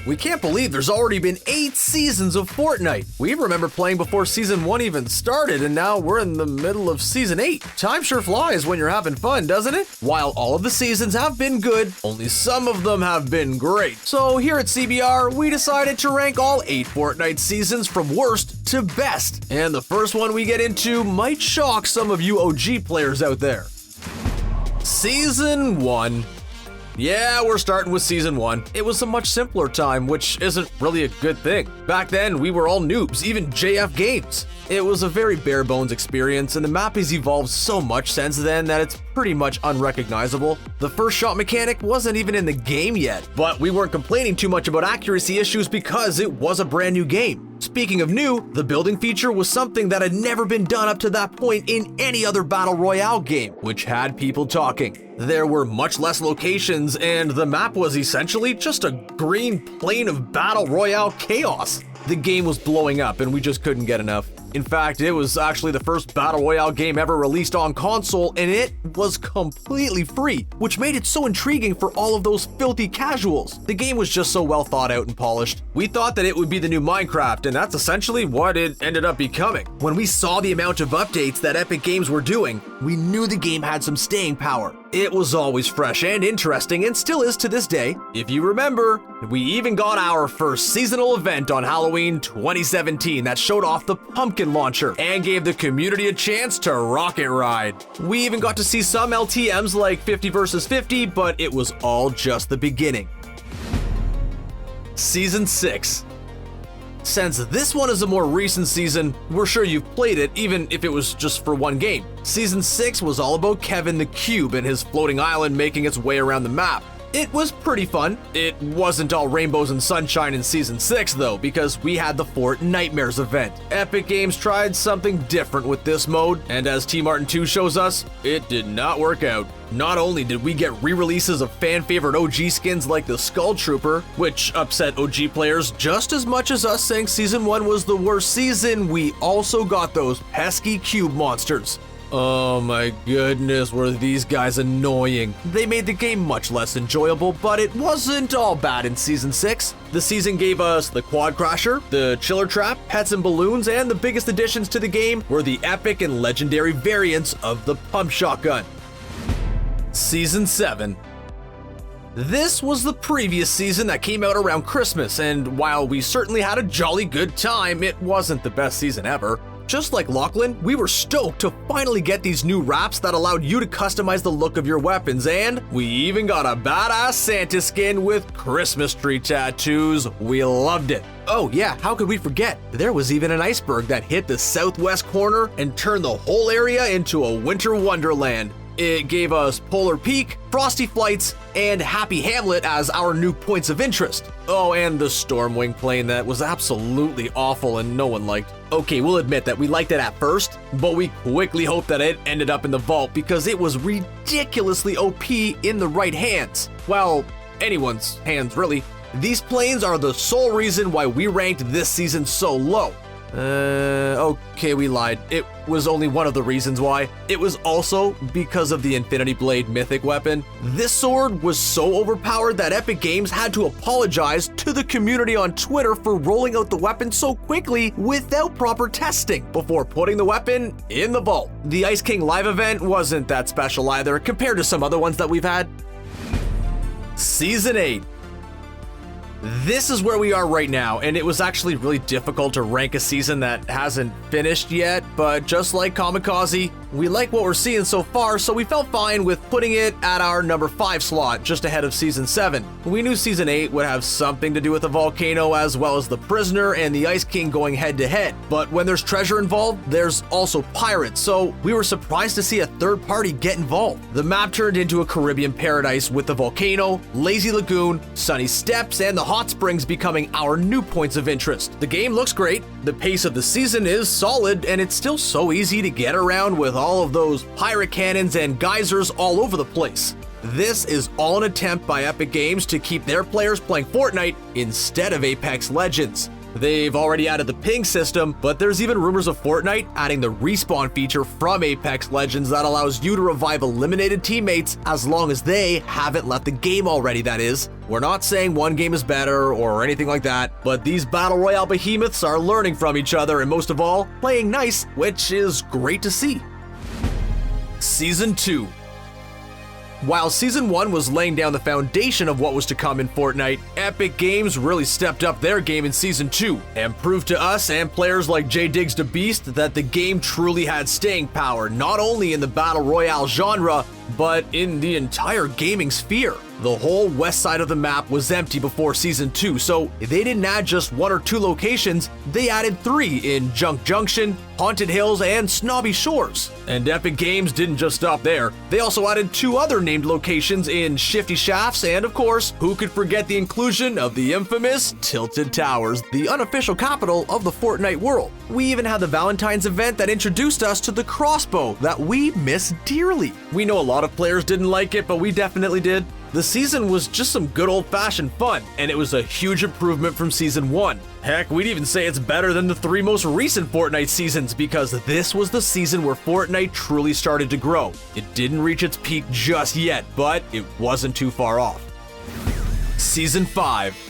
We can't believe there's already been 8 seasons of Fortnite. We remember playing before Season 1 even started, and now we're in the middle of Season 8. Time sure flies when you're having fun, doesn't it? While all of the seasons have been good, only some of them have been great. So here at CBR, we decided to rank all 8 Fortnite seasons from worst to best. And the first one we get into might shock some of you OG players out there. Season 1. Yeah, we're starting with Season 1. It was a much simpler time, which isn't really a good thing. Back then, we were all noobs, even JF Games. It was a very bare bones experience, and the map has evolved so much since then that it's pretty much unrecognizable. The first shot mechanic wasn't even in the game yet, but we weren't complaining too much about accuracy issues because it was a brand new game. Speaking of new, the building feature was something that had never been done up to that point in any other Battle Royale game, which had people talking. There were much less locations, and the map was essentially just a green plain of Battle Royale chaos. The game was blowing up, and we just couldn't get enough. In fact, it was actually the first Battle Royale game ever released on console, and it was completely free, which made it so intriguing for all of those filthy casuals. The game was just so well thought out and polished. We thought that it would be the new Minecraft, and that's essentially what it ended up becoming. When we saw the amount of updates that Epic Games were doing, we knew the game had some staying power. It was always fresh and interesting, and still is to this day. If you remember, we even got our first seasonal event on Halloween 2017 that showed off the pumpkin launcher and gave the community a chance to rocket ride. We even got to see some LTMs like 50 vs 50, but it was all just the beginning. Season 6. Since this one is a more recent season, we're sure you've played it, even if it was just for one game. Season 6 was all about Kevin the Cube and his floating island making its way around the map. It was pretty fun. It wasn't all rainbows and sunshine in Season 6 though, because we had the Fort Nightmares event. Epic Games tried something different with this mode, and as T Martin 2 shows us, it did not work out. Not only did we get re-releases of fan-favorite OG skins like the Skull Trooper, which upset OG players just as much as us saying Season 1 was the worst season, we also got those pesky cube monsters. Oh my goodness, were these guys annoying. They made the game much less enjoyable, but it wasn't all bad in Season 6. The season gave us the Quad Crasher, the Chiller Trap, Pets and Balloons, and the biggest additions to the game were the epic and legendary variants of the Pump Shotgun. Season 7. This was the previous season that came out around Christmas, and while we certainly had a jolly good time, it wasn't the best season ever. Just like Lachlan, we were stoked to finally get these new wraps that allowed you to customize the look of your weapons, and we even got a badass Santa skin with Christmas tree tattoos. We loved it. Oh yeah, how could we forget? There was even an iceberg that hit the southwest corner and turned the whole area into a winter wonderland. It gave us Polar Peak, Frosty Flights, and Happy Hamlet as our new points of interest. Oh, and the Stormwing plane that was absolutely awful and no one liked. Okay, we'll admit that we liked it at first, but we quickly hoped that it ended up in the vault because it was ridiculously OP in the right hands. Well, anyone's hands really. These planes are the sole reason why we ranked this season so low. Okay, we lied. It was only one of the reasons why. It was also because of the Infinity Blade mythic weapon. This sword was so overpowered that Epic Games had to apologize to the community on Twitter for rolling out the weapon so quickly without proper testing before putting the weapon in the vault. The Ice King live event wasn't that special either compared to some other ones that we've had. Season 8. This is where we are right now, and it was actually really difficult to rank a season that hasn't finished yet, but just like Kamikaze, we like what we're seeing so far, so we felt fine with putting it at our number 5 slot, just ahead of Season 7. We knew Season 8 would have something to do with the volcano as well as the Prisoner and the Ice King going head to head, but when there's treasure involved, there's also pirates, so we were surprised to see a third party get involved. The map turned into a Caribbean paradise with the volcano, Lazy Lagoon, Sunny Steps, and the hot springs becoming our new points of interest. The game looks great, the pace of the season is solid, and it's still so easy to get around with all of those pirate cannons and geysers all over the place. This is all an attempt by Epic Games to keep their players playing Fortnite instead of Apex Legends. They've already added the ping system, but there's even rumors of Fortnite adding the respawn feature from Apex Legends that allows you to revive eliminated teammates as long as they haven't left the game already, that is. We're not saying one game is better or anything like that, but these Battle Royale behemoths are learning from each other and most of all, playing nice, which is great to see. Season 2. While Season 1 was laying down the foundation of what was to come in Fortnite, Epic Games really stepped up their game in Season 2 and proved to us and players like JDiggsDaBeast that the game truly had staying power, not only in the Battle Royale genre, but in the entire gaming sphere. The whole west side of the map was empty before Season 2, so they didn't add just 1 or 2 locations, they added 3 in Junk Junction, Haunted Hills, and Snobby Shores. And Epic Games didn't just stop there, they also added 2 other named locations in Shifty Shafts, and of course, who could forget the inclusion of the infamous Tilted Towers, the unofficial capital of the Fortnite world. We even had the Valentine's event that introduced us to the crossbow that we miss dearly. We know a lot of players didn't like it, but we definitely did. The season was just some good old-fashioned fun, and it was a huge improvement from Season 1. Heck, we'd even say it's better than the 3 most recent Fortnite seasons because this was the season where Fortnite truly started to grow. It didn't reach its peak just yet, but it wasn't too far off. Season 5.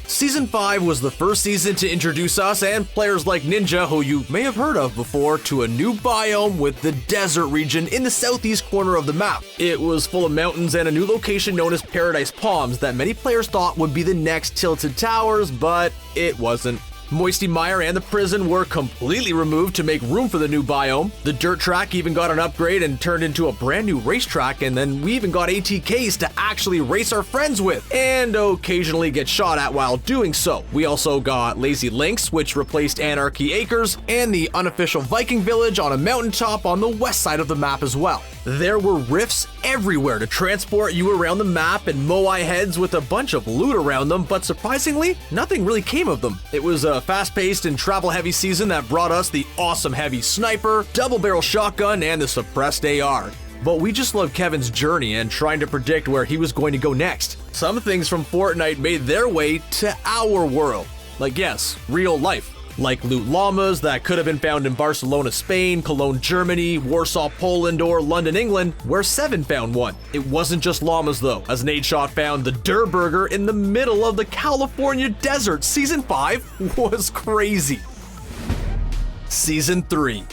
Season 5 was the first season to introduce us and players like Ninja, who you may have heard of before, to a new biome with the desert region in the southeast corner of the map. It was full of mountains and a new location known as Paradise Palms that many players thought would be the next Tilted Towers, but it wasn't. Moisty Mire and the prison were completely removed to make room for the new biome. The dirt track even got an upgrade and turned into a brand new racetrack, and then we even got ATKs to actually race our friends with, and occasionally get shot at while doing so. We also got Lazy Links, which replaced Anarchy Acres, and the unofficial Viking village on a mountaintop on the west side of the map as well. There were rifts everywhere to transport you around the map and Moai heads with a bunch of loot around them, but surprisingly, nothing really came of them. It was a fast-paced and travel-heavy season that brought us the awesome heavy sniper, double-barrel shotgun, and the suppressed AR. But we just loved Kevin's journey and trying to predict where he was going to go next. Some things from Fortnite made their way to our world. Like, yes, real life. Like loot llamas that could have been found in Barcelona, Spain, Cologne, Germany, Warsaw, Poland, or London, England, where Seven found one. It wasn't just llamas though, as Nadeshot found the Durr Burger in the middle of the California desert. Season 5 was crazy. Season 3.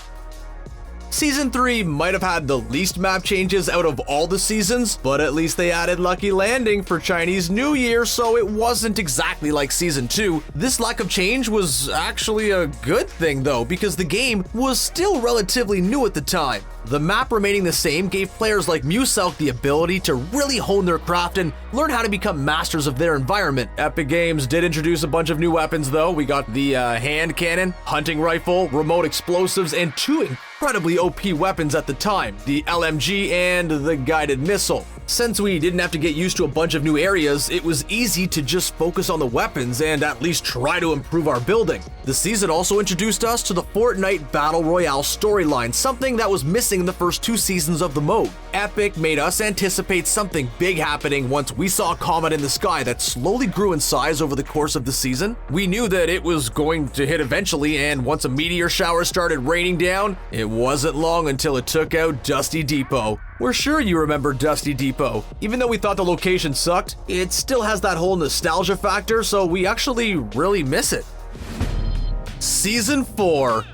Season 3 might have had the least map changes out of all the seasons, but at least they added Lucky Landing for Chinese New Year, so it wasn't exactly like Season 2. This lack of change was actually a good thing though, because the game was still relatively new at the time. The map remaining the same gave players like Muselk the ability to really hone their craft and learn how to become masters of their environment. Epic Games did introduce a bunch of new weapons though. We got the hand cannon, hunting rifle, remote explosives, and 2 incredibly OP weapons at the time, the LMG and the guided missile. Since we didn't have to get used to a bunch of new areas, it was easy to just focus on the weapons and at least try to improve our building. The season also introduced us to the Fortnite Battle Royale storyline, something that was missing in the first 2 seasons of the mode. Epic made us anticipate something big happening once we saw a comet in the sky that slowly grew in size over the course of the season. We knew that it was going to hit eventually, and once a meteor shower started raining down, it wasn't long until it took out Dusty Depot. We're sure you remember Dusty Depot. Even though we thought the location sucked, it still has that whole nostalgia factor, so we actually really miss it. Season 4.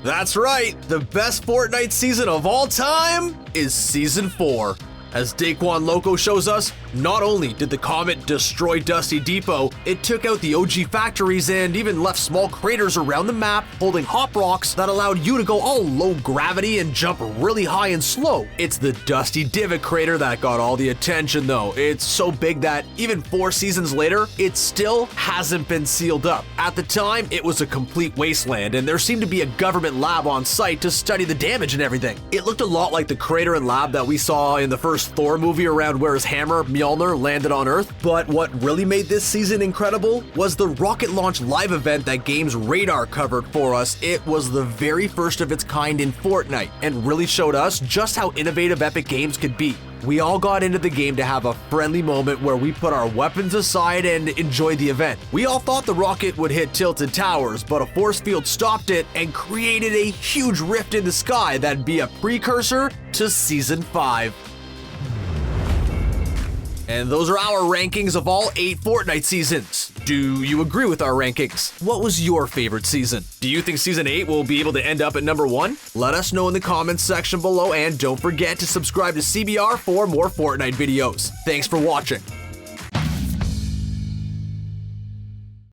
That's right, the best Fortnite season of all time is Season 4. As Daquan Loco shows us, not only did the comet destroy Dusty Depot, it took out the OG factories and even left small craters around the map holding hop rocks that allowed you to go all low gravity and jump really high and slow. It's the Dusty Divot crater that got all the attention though. It's so big that even 4 seasons later, it still hasn't been sealed up. At the time, it was a complete wasteland and there seemed to be a government lab on site to study the damage and everything. It looked a lot like the crater and lab that we saw in the first Thor movie around where his hammer, Mjolnir, landed on Earth. But what really made this season incredible was the rocket launch live event that Games Radar covered for us. It was the very first of its kind in Fortnite and really showed us just how innovative Epic Games could be. We all got into the game to have a friendly moment where we put our weapons aside and enjoyed the event. We all thought the rocket would hit Tilted Towers, but a force field stopped it and created a huge rift in the sky that'd be a precursor to Season 5. And those are our rankings of all 8 Fortnite seasons. Do you agree with our rankings? What was your favorite season? Do you think Season 8 will be able to end up at number 1? Let us know in the comments section below, and don't forget to subscribe to CBR for more Fortnite videos. Thanks for watching.